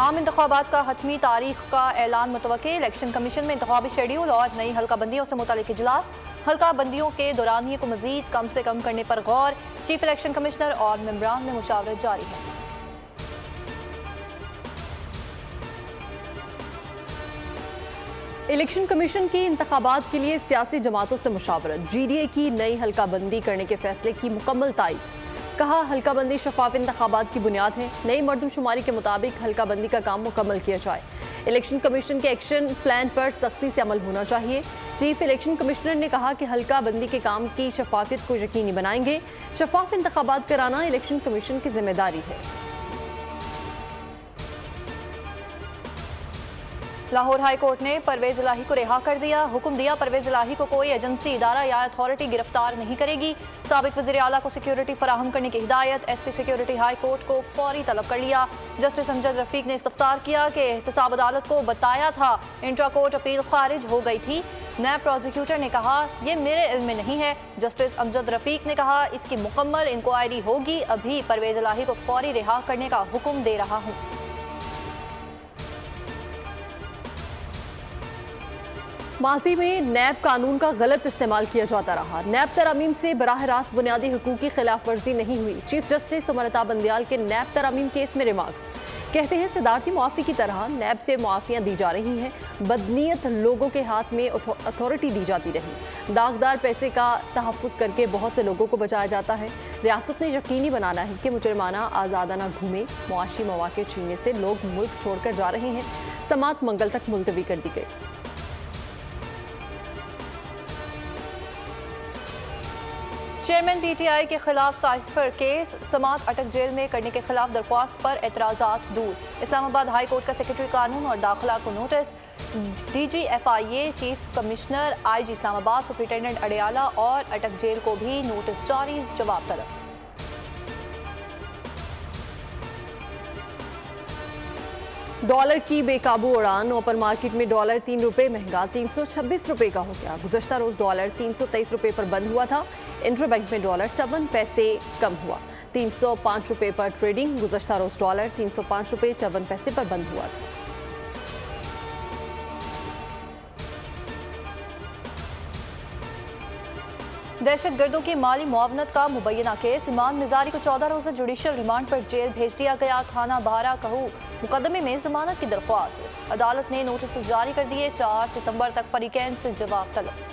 आम इंतखाबात का हतमी तारीख का ऐलान मुतवक्के। इलेक्शन कमीशन में इंतखाबी शेड्यूल और नई हल्का बंदियों से मुतालिक इजलास। हल्का बंदियों के दौरानिये को मजीद कम से कम करने पर गौर। चीफ इलेक्शन कमिश्नर और मेंबरान में मुशावरत जारी है। इलेक्शन कमीशन की इंतखाबात के लिए सियासी जमातों से मुशावरत। GDA की नई हल्का बंदी करने के फैसले की मुकम्मल तायीद। कहा हल्का बंदी शफाफ इंतखाबात की बुनियाद है। नई मरदमशुमारी के मुताबिक हल्का बंदी का काम मुकम्मल किया जाए। इलेक्शन कमीशन के एक्शन प्लान पर सख्ती से अमल होना चाहिए। चीफ इलेक्शन कमिश्नर ने कहा कि हल्का बंदी के काम की शफाफियत को यकीनी बनाएंगे। शफाफ इंतखाबात कराना इलेक्शन कमीशन की जिम्मेदारी है। लाहौर हाई कोर्ट ने परवेज इलाही को रिहा कर दिया। हुक्म दिया परवेज इलाही को कोई एजेंसी, इदारा या अथॉरिटी गिरफ्तार नहीं करेगी। साबिक वज़ीर आला को सिक्योरिटी फराहम करने की हिदायत। SP सिक्योरिटी हाई कोर्ट को फौरी तलब कर लिया। जस्टिस अमजद रफीक ने इस्तफसार किया कि एहतसाब अदालत को बताया था इंट्रा कोर्ट अपील खारिज हो गई थी। नैब प्रोसिक्यूटर ने कहा यह मेरे इल्म में नहीं है। जस्टिस अमजद रफीक ने कहा इसकी मुकम्मल इंक्वायरी होगी। अभी परवेज इलाही को फौरी रिहा करने का हुक्म दे रहा हूँ। माजी में नैब कानून का गलत इस्तेमाल किया जाता रहा। नैब तरामीम से बराह रास्त बुनियादी हुकूक की खिलाफ वर्जी नहीं हुई। चीफ जस्टिस उमर बंदियाल के नैब तरामीम केस में रिमार्क्स। कहते हैं सदारती मुआफ़ी की तरह नैब से मुआफ़ियाँ दी जा रही हैं। बदनीयत लोगों के हाथ में अथॉरिटी दी जाती रही। दागदार पैसे का तहफ़्फ़ुज़ करके बहुत से लोगों को बचाया जाता है। रियासत ने यकीनी बनाना है कि मुजरमाना आज़ादाना घूमे। मुआशी मौक़े छीनने से लोग मुल्क छोड़कर जा रहे हैं। समात मंगल तक मुलतवी कर दी गई। चेयरमैन PTI के खिलाफ साइफर केस। समात अटक जेल में करने के खिलाफ दरख्वास्त पर एतराज़ात दूर। इस्लामाबाद हाई कोर्ट का सेक्रेटरी कानून और दाखिला को notice. DG FIA, chief commissioner IG Islamabad, superintendent Adiala और अटक जेल को भी नोटिस जारी। जवाब तलब। डॉलर की बेकाबू उड़ान। ओपन मार्केट में डॉलर ₹3 महंगा 326 रुपए का हो गया। गुज़श्ता रोज डॉलर 323 रुपए पर बंद हुआ था। इंटरबैंक में डॉलर 54 पैसे कम हुआ। 305 रुपए पर ट्रेडिंग। गुज़श्ता रोज डॉलर 305 रुपए 54 पैसे पर बंद हुआ था। दहशत गर्दों की माली मुआवनत का मुबैना केस। इमाम निजारी को 14 रोज़ा जुडिशल रिमांड पर जेल भेज दिया गया। थाना बहारा कहू मुकदमे में जमानत की दरख्वास्त। अदालत ने नोटिस जारी कर दिए। 4 सितंबर तक फरीकैन से जवाब तलब।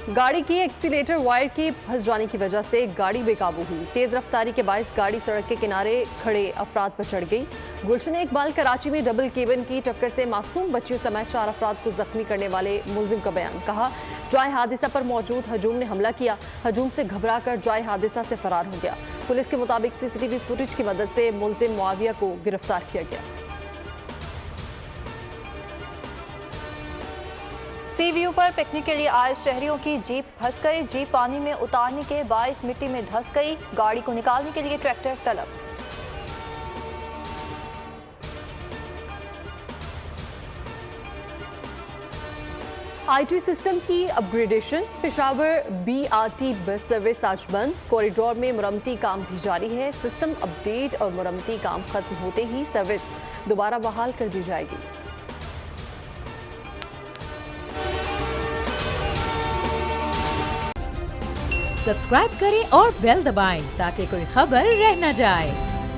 गाड़ी की एक्सीलेटर वायर के फंस जाने की वजह से गाड़ी बेकाबू हुई। तेज रफ्तारी के बायस गाड़ी सड़क के किनारे खड़े अफराद पर चढ़ गई। गुलशन इकबाल कराची में डबल केबिन की टक्कर से मासूम बच्चियों समेत 4 अफराद को जख्मी करने वाले मुलजिम का बयान। कहा जाए हादसा पर मौजूद हजूम ने हमला किया। हजूम से घबराकर जाए हादसा से फरार हो गया। पुलिस के मुताबिक CCTV फुटेज की मदद से मुलजिम मुआविया को गिरफ्तार किया गया। सी व्यू पर पिकनिक के लिए आए शहरियों की जीप फंस गई। जीप पानी में उतारने के बायस मिट्टी में धंस गई। गाड़ी को निकालने के लिए ट्रैक्टर तलब। IT सिस्टम की upgradation. Peshawar BRT bus service आज बंद। कॉरिडोर में मुरम्मती काम भी जारी है। सिस्टम अपडेट और मुरम्मती काम खत्म होते ही सर्विस दोबारा बहाल कर दी जाएगी। सब्सक्राइब करें और बेल दबाएं ताकि कोई खबर रह न जाए।